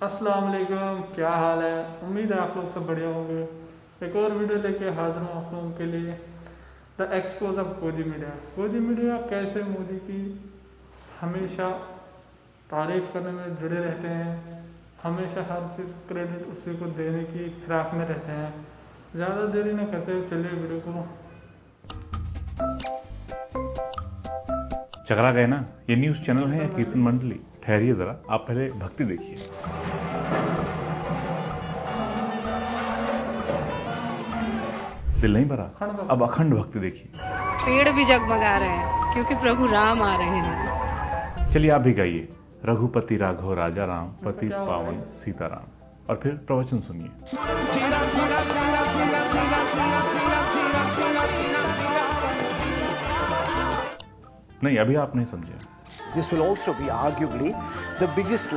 अस्सलाम वालेकुम, क्या हाल है। उम्मीद है आप लोग सब बढ़िया होंगे। एक और वीडियो लेके हाजिर हूँ आप लोगों के लिए। द एक्सपोज ऑफ गोदी मीडिया। गोदी मीडिया कैसे मोदी की हमेशा तारीफ़ करने में जुड़े रहते हैं, हमेशा हर चीज़ क्रेडिट उसी को देने की फिराक में रहते हैं। ज़्यादा देरी न करते हुए चलिए वीडियो को। चकरा गए ना। ये न्यूज चैनल है या कीर्तन मंडली? ठहरिए जरा, आप पहले भक्ति देखिए। दिल नहीं भरा? अब अखंड भक्ति देखिए। पेड़ भी जगमगा रहे हैं क्योंकि प्रभु राम आ रहे हैं। चलिए आप भी गाइए। रघुपति राघव राजा राम, पति पावन सीताराम। और फिर प्रवचन सुनिए। नहीं, अभी आप नहीं समझे। This will also be arguably the biggest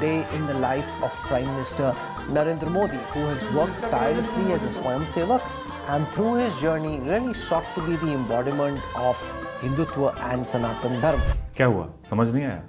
day in the life of Prime Minister Narendra Modi, who has worked tirelessly as a Swayamsevak and through his journey really sought to be the embodiment of Hindutva and Sanatan Dharma. क्या हुआ, समझ नहीं आया?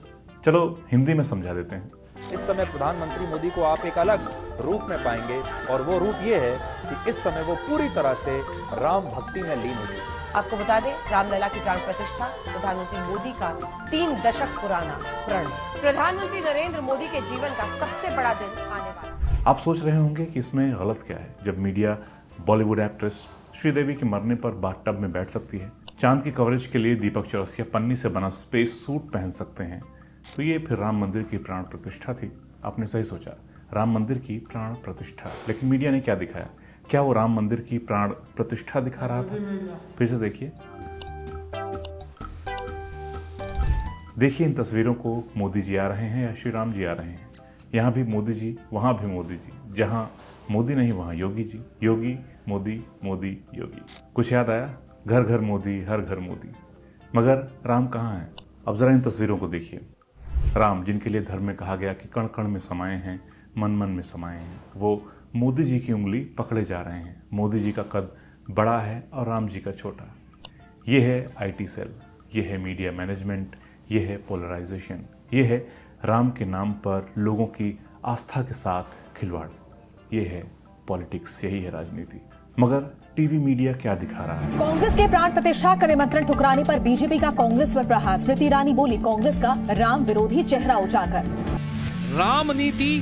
चलो हिंदी में समझा देते हैं। इस समय प्रधानमंत्री मोदी को आप एक अलग रूप में पाएंगे और वो रूप ये है कि इस समय वो पूरी तरह से राम भक्ति में लीन हो चुके। आपको बता दें, रामलला की प्राण प्रतिष्ठा प्रधानमंत्री मोदी का 3 दशक पुराना प्रण। प्रधानमंत्री नरेंद्र मोदी के जीवन का सबसे बड़ा दिन आने वाला। आप सोच रहे होंगे कि इसमें गलत क्या है, जब मीडिया बॉलीवुड एक्ट्रेस श्रीदेवी के मरने पर बाथटब में बैठ सकती है, चांद की कवरेज के लिए दीपक चौरसिया पन्नी से बना स्पेस सूट पहन सकते हैं, तो ये फिर राम मंदिर की प्राण प्रतिष्ठा थी। आपने सही सोचा, राम मंदिर की प्राण प्रतिष्ठा। लेकिन मीडिया ने क्या दिखाया? क्या वो राम मंदिर की प्राण प्रतिष्ठा दिखा रहा था? फिर से देखिए। देखिए इन तस्वीरों को, मोदी जी आ रहे हैं या श्री राम जी आ रहे हैं। यहाँ भी मोदी जी, वहां भी मोदी जी। जहां मोदी नहीं वहां योगी जी। योगी मोदी, मोदी योगी। कुछ याद आया? घर घर मोदी, हर घर मोदी। मगर राम कहाँ है? अब जरा इन तस्वीरों को देखिए। राम, जिनके लिए धर्म में कहा गया कि कण कण में समाये हैं, मन मन में समाये हैं, वो मोदी जी की उंगली पकड़े जा रहे हैं। मोदी जी का कद बड़ा है और राम जी का छोटा। ये है आईटी सेल, ये है मीडिया मैनेजमेंट, ये है पोलराइजेशन, ये है राम के नाम पर लोगों की आस्था के साथ खिलवाड़। ये है पॉलिटिक्स, यही है राजनीति। मगर टीवी मीडिया क्या दिखा रहा है? कांग्रेस के प्राण प्रतिष्ठा का निमंत्रण ठुकराने पर बीजेपी का कांग्रेस पर प्रहार। स्मृति ईरानी बोली, कांग्रेस का राम विरोधी चेहरा उजागर। राम नीति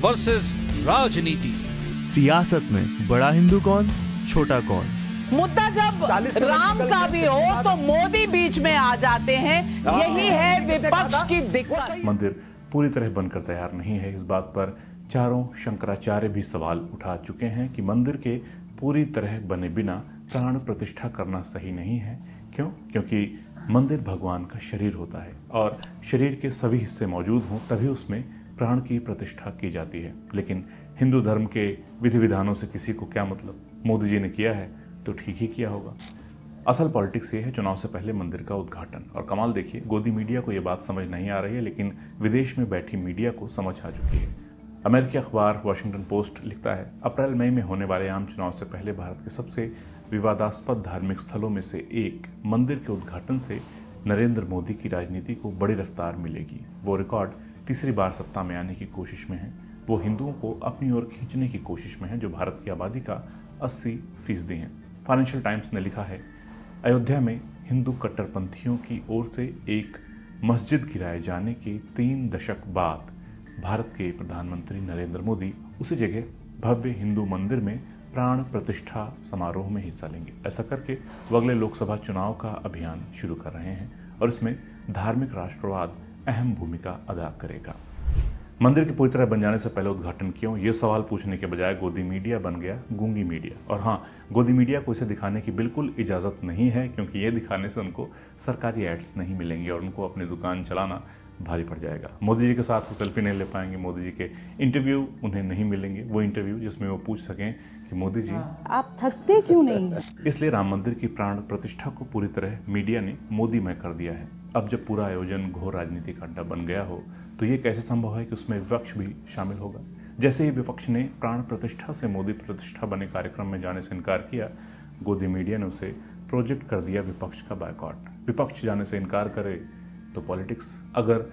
वर्सेस राजनीति। सियासत में बड़ा हिंदू कौन, छोटा कौन? मुद्दा जब राम का भी हो तो मोदी बीच में आ जाते हैं। यही है विपक्ष की दिक्कत। मंदिर पूरी तरह बनकर तैयार नहीं है। इस बात पर चारों शंकराचार्य भी सवाल उठा चुके हैं कि मंदिर के पूरी तरह बने बिना प्राण प्रतिष्ठा करना सही नहीं है। क्यों? क्योंकि मंदिर भगवान का शरीर होता है और शरीर के सभी हिस्से मौजूद हों तभी उसमें प्राण की प्रतिष्ठा की जाती है। लेकिन हिंदू धर्म के विधि विधानों से किसी को क्या मतलब? मोदी जी ने किया है तो ठीक ही किया होगा। असल पॉलिटिक्स ये है चुनाव से पहले मंदिर का उद्घाटन। और कमाल देखिए, गोदी मीडिया को ये बात समझ नहीं आ रही है, लेकिन विदेश में बैठी मीडिया को समझ आ चुकी है। अमेरिकी अखबार वॉशिंगटन पोस्ट लिखता है, अप्रैल मई में होने वाले आम चुनाव से पहले भारत के सबसे विवादास्पद धार्मिक स्थलों में से एक मंदिर के उद्घाटन से नरेंद्र मोदी की राजनीति को बड़ी रफ्तार मिलेगी। वो रिकॉर्ड तीसरी बार सत्ता में आने की कोशिश में है। वो हिंदुओं को अपनी ओर खींचने की कोशिश में है, जो भारत की आबादी का 80% है। फाइनेंशियल टाइम्स ने लिखा है, अयोध्या में हिंदू कट्टरपंथियों की ओर से एक मस्जिद गिराए जाने के 3 दशक बाद भारत के प्रधानमंत्री नरेंद्र मोदी उसी जगह भव्य हिंदू मंदिर में प्राण प्रतिष्ठा समारोह में हिस्सा लेंगे। ऐसा करके वो अगले लोकसभा चुनाव का अभियान शुरू कर रहे हैं और इसमें धार्मिक राष्ट्रवाद अहम भूमिका अदा करेगा। मंदिर के पूरी तरह बन जाने से पहले उद्घाटन क्यों, ये सवाल पूछने के बजाय गोदी मीडिया बन गया गूंगी मीडिया। और हाँ, गोदी मीडिया को इसे दिखाने की बिल्कुल इजाज़त नहीं है, क्योंकि ये दिखाने से उनको सरकारी एड्स नहीं मिलेंगे और उनको अपनी दुकान चलाना भारी पड़ जाएगा। मोदी जी के साथ वो सेल्फी नहीं ले पाएंगे, मोदी जी के इंटरव्यू उन्हें नहीं मिलेंगे, वो इंटरव्यू जिसमें वो पूछ सकें कि मोदी जी आप थकते क्यों नहीं? इसलिए राम मंदिर की प्राण प्रतिष्ठा को पूरी तरह मीडिया ने मोदीमय कर दिया है। अब जब पूरा आयोजन घोर राजनीतिक अड्डा बन गया हो तो ये कैसे संभव है कि उसमें विपक्ष भी शामिल होगा? जैसे ही विपक्ष ने प्राण प्रतिष्ठा से मोदी प्रतिष्ठा बने कार्यक्रम में जाने से इनकार किया, गोदी मीडिया ने उसे प्रोजेक्ट कर दिया विपक्ष का बायकॉट। विपक्ष जाने से इनकार करे तो पॉलिटिक्स। अगर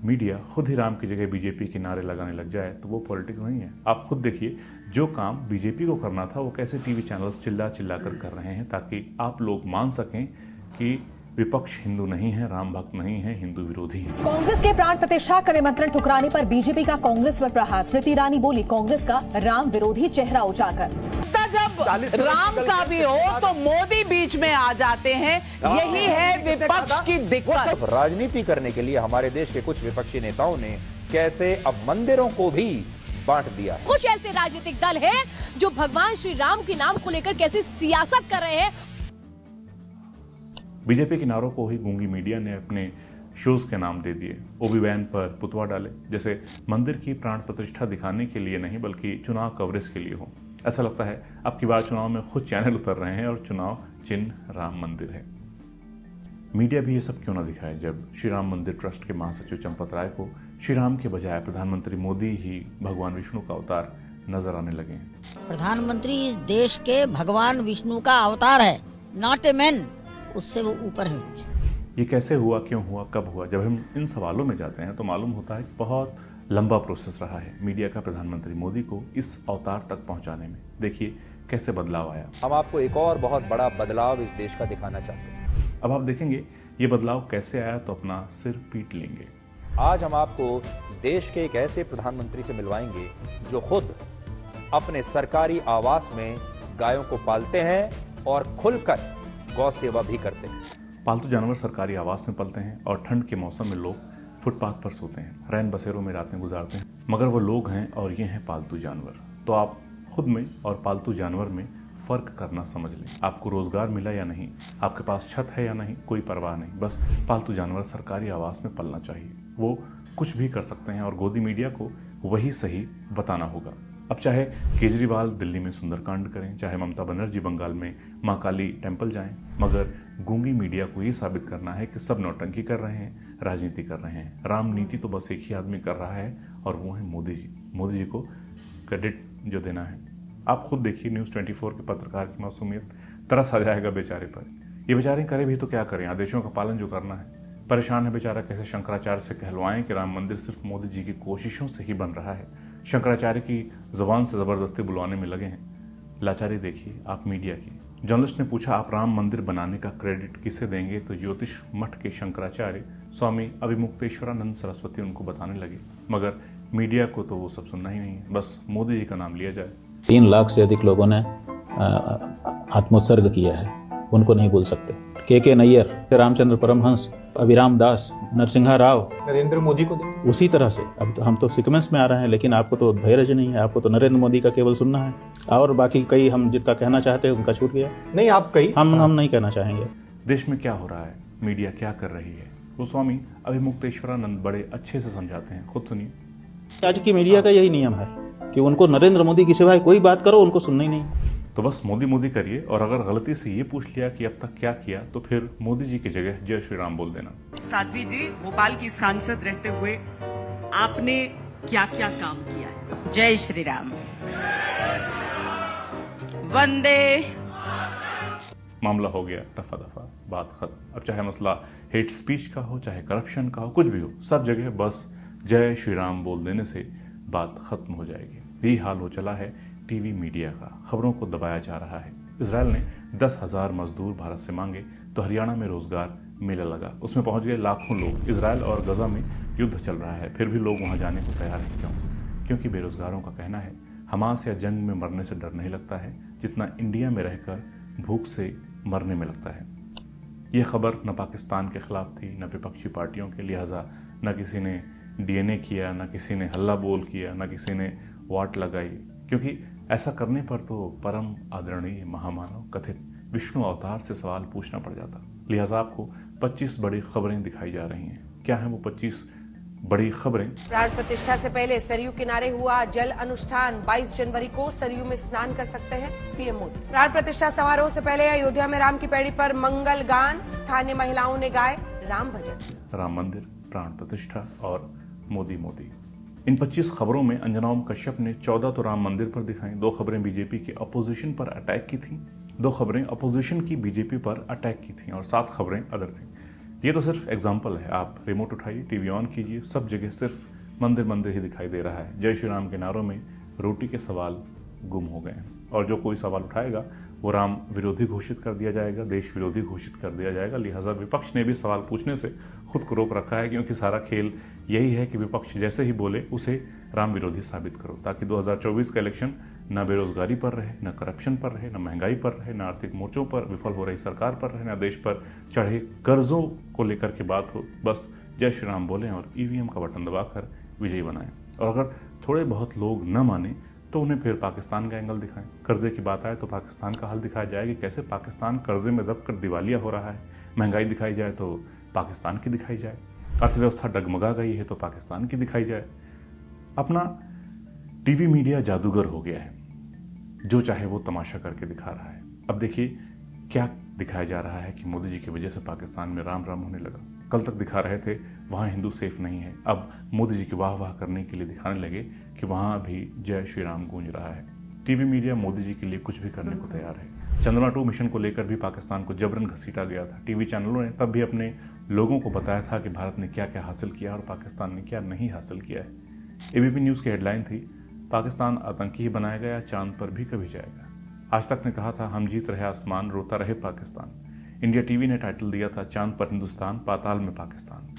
मीडिया खुद ही राम की जगह बीजेपी के नारे लगाने लग जाए तो वो पॉलिटिक्स नहीं है। आप खुद देखिए, जो काम बीजेपी को करना था वो कैसे टीवी चैनल्स चिल्ला चिल्ला कर रहे हैं, ताकि आप लोग मान सकें कि विपक्ष हिंदू नहीं है, राम भक्त नहीं है, हिंदू विरोधी है। कांग्रेस के प्राण प्रतिष्ठा का निमंत्रण ठुकराने पर बीजेपी का कांग्रेस पर प्रहार। स्मृति ईरानी बोली, कांग्रेस का राम विरोधी चेहरा उजागर। जब राम का भी हो तो मोदी बीच में आ जाते हैं, यही है विपक्ष की दिक्कत। राजनीति करने के लिए हमारे देश के कुछ विपक्षी नेताओं ने कैसे अब मंदिरों को भी बांट दिया है। कुछ ऐसे राजनीतिक दल हैं जो भगवान श्री राम के नाम को लेकर कैसी सियासत कर रहे हैं। बीजेपी के नारों को ही गूंगी मीडिया ने अपने शोज के नाम दे दिए। ओबी वैन पर पुतवा डाले, जैसे मंदिर की प्राण प्रतिष्ठा दिखाने के लिए नहीं बल्कि चुनाव कवरेज के लिए हो। ऐसा लगता है अब की बार चुनाव में खुद चैनल उतर रहे हैं और चुनाव चिन्ह राम मंदिर है। मीडिया भी ये सब क्यों ना दिखाए जब श्री राम मंदिर ट्रस्ट के महासचिव चंपत राय को श्री राम के बजाय प्रधानमंत्री मोदी ही भगवान विष्णु का अवतार नजर आने लगे हैं। प्रधानमंत्री इस देश के भगवान विष्णु का अवतार है, नॉट ए मैन, उससे वो ऊपर है। ये कैसे हुआ, क्यों हुआ, कब हुआ? जब हम इन सवालों में जाते हैं तो मालूम होता है कि बहुत लंबा प्रोसेस रहा है मीडिया का प्रधानमंत्री मोदी को इस अवतार तक पहुंचाने में। देखिए कैसे बदलाव आया। हम आपको एक और बहुत बड़ा बदलाव इस देश का दिखाना चाहते हैं। अब आप देखेंगे ये बदलाव कैसे आया तो अपना सिर पीट लेंगे। आज हम आपको देश के एक ऐसे प्रधानमंत्री से मिलवाएंगे जो खुद अपने सरकारी आवास में गायों को पालते हैं और खुलकर गौ सेवा भी करते हैं। पालतू जानवर सरकारी आवास में पलते हैं और ठंड के मौसम में लोग फुटपाथ पर सोते हैं, रैन बसेरों में रातें गुजारते हैं, मगर वो लोग हैं और ये हैं पालतू जानवर। तो आप खुद में और पालतू जानवर में फर्क करना समझ लें। आपको रोजगार मिला या नहीं, आपके पास छत है या नहीं, कोई परवाह नहीं, बस पालतू जानवर सरकारी आवास में पलना चाहिए। वो कुछ भी कर सकते हैं और गोदी मीडिया को वही सही बताना होगा। अब चाहे केजरीवाल दिल्ली में सुंदरकांड करें, चाहे ममता बनर्जी बंगाल में माँ काली टेम्पल जाएं, मगर गूंगी मीडिया को ये साबित करना है कि सब नौटंकी कर रहे हैं, राजनीति कर रहे हैं। राम नीति तो बस एक ही आदमी कर रहा है और वो है मोदी जी। मोदी जी को क्रेडिट जो देना है। आप खुद देखिए, न्यूज़ 24 के पत्रकार की मासूमियत, तरस आ जाएगा बेचारे पर। ये बेचारे करे भी तो क्या करें, आदेशों का पालन जो करना है। परेशान है बेचारा, कैसे शंकराचार्य से कहलवाएं कि राम मंदिर सिर्फ मोदी जी की कोशिशों से ही बन रहा है। शंकराचार्य की जबान से जबरदस्ती बुलवाने में लगे हैं। लाचारी देखिए आप मीडिया की। जर्नलिस्ट ने पूछा, आप राम मंदिर बनाने का क्रेडिट किसे देंगे? तो ज्योतिष मठ के शंकराचार्य स्वामी अभिमुक्तेश्वरानंद सरस्वती उनको बताने लगे, मगर मीडिया को तो वो सब सुनना ही नहीं है, बस मोदी जी का नाम लिया जाए। 3 लाख से अधिक लोगों ने आत्मोत्सर्ग किया है, उनको नहीं भूल सकते। के नैयर, रामचंद्र परमहंस, अभिराम दास, नरसिंहा राव, नरेंद्र मोदी को उसी तरह से। अब तो हम तो सीक्वेंस में आ रहे हैं, लेकिन आपको तो धैर्य नहीं है, आपको तो नरेंद्र मोदी का केवल सुनना है, और बाकी कई हम जिनका कहना चाहते हैं उनका छूट गया। नहीं, आप कई हम नहीं कहना चाहेंगे। देश में क्या हो रहा है, मीडिया क्या कर रही है, वो स्वामी अभिमुक्तेश्वरानंद बड़े अच्छे से समझाते हैं, खुद सुनिए। आज की मीडिया का यही नियम है कि उनको नरेंद्र मोदी की सिवाय कोई बात करो उनको सुनना ही नहीं। तो बस मोदी मोदी करिए, और अगर गलती से ये पूछ लिया कि अब तक क्या किया तो फिर मोदी जी की जगह जय श्री राम बोल देना। साध्वी जी, भोपाल की सांसद रहते हुए आपने क्या क्या काम किया है? जय श्री राम, वंदे। मामला हो गया रफा दफा, बात खत्म। अब चाहे मसला हेट स्पीच का हो, चाहे करप्शन का हो, कुछ भी हो, सब जगह बस जय श्री राम बोल देने से बात खत्म हो जाएगी। यही हाल हो चला है टीवी मीडिया का, खबरों को दबाया जा रहा है। इजराइल ने 10,000 मजदूर भारत से मांगे तो हरियाणा में रोजगार मेला लगा, उसमें पहुंच गए लाखों लोग। इजराइल और गजा में युद्ध चल रहा है, फिर भी लोग वहां जाने को तैयार हैं। क्यों? क्योंकि बेरोजगारों का कहना है हमास या जंग में मरने से डर नहीं लगता है जितना इंडिया में रहकर भूख से मरने में लगता है। ये खबर न पाकिस्तान के खिलाफ थी, न विपक्षी पार्टियों के, लिहाजा न किसी ने DNA किया, न किसी ने हल्ला बोल किया, न किसी ने वाट लगाई, क्योंकि ऐसा करने पर तो परम आदरणीय महामानव कथित विष्णु अवतार से सवाल पूछना पड़ जाता। लिहाजा आपको 25 बड़ी खबरें दिखाई जा रही हैं। क्या हैं वो 25 बड़ी खबरें? प्राण प्रतिष्ठा से पहले सरयू किनारे हुआ जल अनुष्ठान। 22 जनवरी को सरयू में स्नान कर सकते हैं पीएम मोदी। प्राण प्रतिष्ठा समारोह से पहले अयोध्या में राम की पैड़ी पर मंगल गान, स्थानीय महिलाओं ने गाए राम भजन। राम मंदिर, प्राण प्रतिष्ठा और मोदी मोदी, इन 25 खबरों में अंजनाओम कश्यप ने 14 तो राम मंदिर पर दिखाई, 2 खबरें बीजेपी के अपोजिशन पर अटैक की थी, 2 खबरें अपोजिशन की बीजेपी पर अटैक की थी और 7 खबरें अदर थी। ये तो सिर्फ एग्जाम्पल है। आप रिमोट उठाइए, टीवी ऑन कीजिए, सब जगह सिर्फ मंदिर मंदिर ही दिखाई दे रहा है। जय श्री राम के नारों में रोटी के सवाल गुम हो गए हैं, और जो कोई सवाल उठाएगा वो राम विरोधी घोषित कर दिया जाएगा, देश विरोधी घोषित कर दिया जाएगा। लिहाजा विपक्ष ने भी सवाल पूछने से खुद को रोक रखा है, क्योंकि सारा खेल यही है कि विपक्ष जैसे ही बोले उसे राम विरोधी साबित करो, ताकि 2024 का इलेक्शन न बेरोजगारी पर रहे, न करप्शन पर रहे, न महंगाई पर रहे, न आर्थिक मोर्चों पर विफल हो रही सरकार पर रहे, न देश पर चढ़े कर्जों को लेकर के बात हो। बस जय श्री राम बोलें और ईवीएम का बटन दबाकर विजयी बनाएं। और अगर थोड़े बहुत लोग न माने तो उन्हें फिर पाकिस्तान का एंगल दिखाएं। कर्जे की बात आए तो पाकिस्तान का हल दिखाया जाए कि कैसे पाकिस्तान कर्जे में दबकर दिवालिया हो रहा है। महंगाई दिखाई जाए तो पाकिस्तान की दिखाई जाए। अर्थव्यवस्था डगमगा गई है तो पाकिस्तान की दिखाई जाए। अपना टीवी मीडिया जादूगर हो गया है, जो चाहे वो तमाशा करके दिखा रहा है। अब देखिए क्या दिखाया जा रहा है कि मोदी जी की वजह से पाकिस्तान में राम राम होने लगा। कल तक दिखा रहे थे वहाँ हिंदू सेफ नहीं है, अब मोदी जी की वाह वाह करने के लिए दिखाने लगे कि वहाँ भी जय श्री राम गूंज रहा है। टीवी मीडिया मोदी जी के लिए कुछ भी करने को तैयार है। चंद्रमा 2 मिशन को लेकर भी पाकिस्तान को जबरन घसीटा गया था। टीवी चैनलों ने तब भी अपने लोगों को बताया था कि भारत ने क्या क्या हासिल किया और पाकिस्तान ने क्या नहीं हासिल किया है। एबीपी न्यूज़ की हेडलाइन थी, पाकिस्तान आतंकी ही बनाया गया, चांद पर भी कभी जाएगा। आज तक ने कहा था, हम जीत रहे आसमान, रोता रहे पाकिस्तान। इंडिया टीवी ने टाइटल दिया था, चांद पर हिंदुस्तान, पाताल में पाकिस्तान।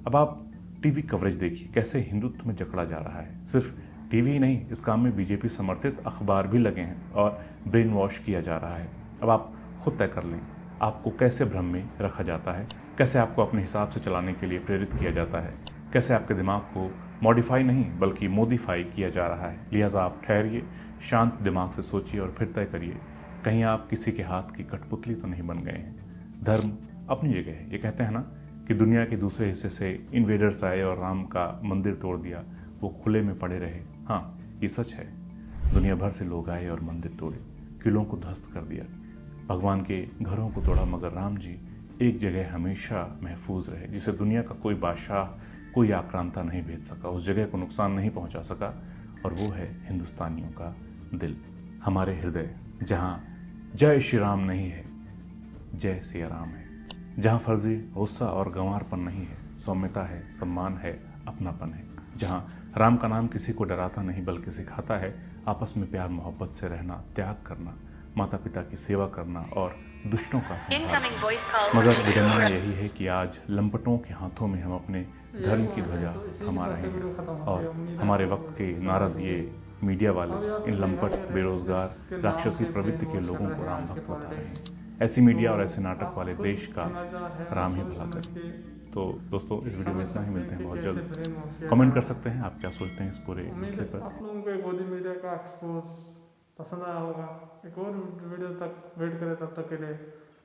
अब आप टीवी कवरेज देखिए कैसे हिंदुत्व में जकड़ा जा रहा है। सिर्फ टीवी ही नहीं, इस काम में बीजेपी समर्थित अखबार भी लगे हैं और ब्रेन वॉश किया जा रहा है। अब आप खुद तय कर लें, आपको कैसे भ्रम में रखा जाता है, कैसे आपको अपने हिसाब से चलाने के लिए प्रेरित किया जाता है, कैसे आपके दिमाग को मॉडिफाई नहीं बल्कि मोडिफाई किया जा रहा है। लिहाजा आप ठहरिए, शांत दिमाग से सोचिए और फिर तय करिए, कहीं आप किसी के हाथ की कठपुतली तो नहीं बन गए हैं। धर्म अपनी जगह है। ये कहते हैं ना कि दुनिया के दूसरे हिस्से से इन्वेडर्स आए और राम का मंदिर तोड़ दिया, वो खुले में पड़े रहे। हाँ, ये सच है। दुनिया भर से लोग आए और मंदिर तोड़े, किलों को ध्वस्त कर दिया, भगवान के घरों को तोड़ा, मगर राम जी एक जगह हमेशा महफूज रहे, जिसे दुनिया का कोई बादशाह, कोई आक्रांता नहीं भेज सका, उस जगह को नुकसान नहीं पहुंचा सका, और वो है हिंदुस्तानियों का दिल, हमारे हृदय, जहाँ जय श्री राम नहीं है, जय सिया राम है, जहाँ फर्जी गुस्सा और गंवारपन नहीं है, सौम्यता है, सम्मान है, अपनापन है, जहाँ राम का नाम किसी को डराता नहीं बल्कि सिखाता है आपस में प्यार मोहब्बत से रहना, त्याग करना, माता पिता की सेवा करना और दुष्टों का संहार। मगर विडंबना यही है कि आज लंपटों के हाथों में हम अपने धर्म की ध्वजा थमा रहे हैं, और हमारे वक्त के नारद, ये मीडिया वाले, इन लंपट, बेरोजगार, राक्षसी प्रवृत्ति के लोगों को राम भक्त बता रहे हैं। ऐसी मीडिया और ऐसे नाटक वाले देश का राम ही भला करे। तो दोस्तों, इस वीडियो में इतना ही, मिलते हैं बहुत जल्द। कमेंट कर सकते हैं आप क्या सोचते हैं इस पूरे मसले पर। आप लोगों को गोदी मीडिया का एक्सपोज पसंद आया होगा। एक और वीडियो तक वेट करें, तब तक के लिए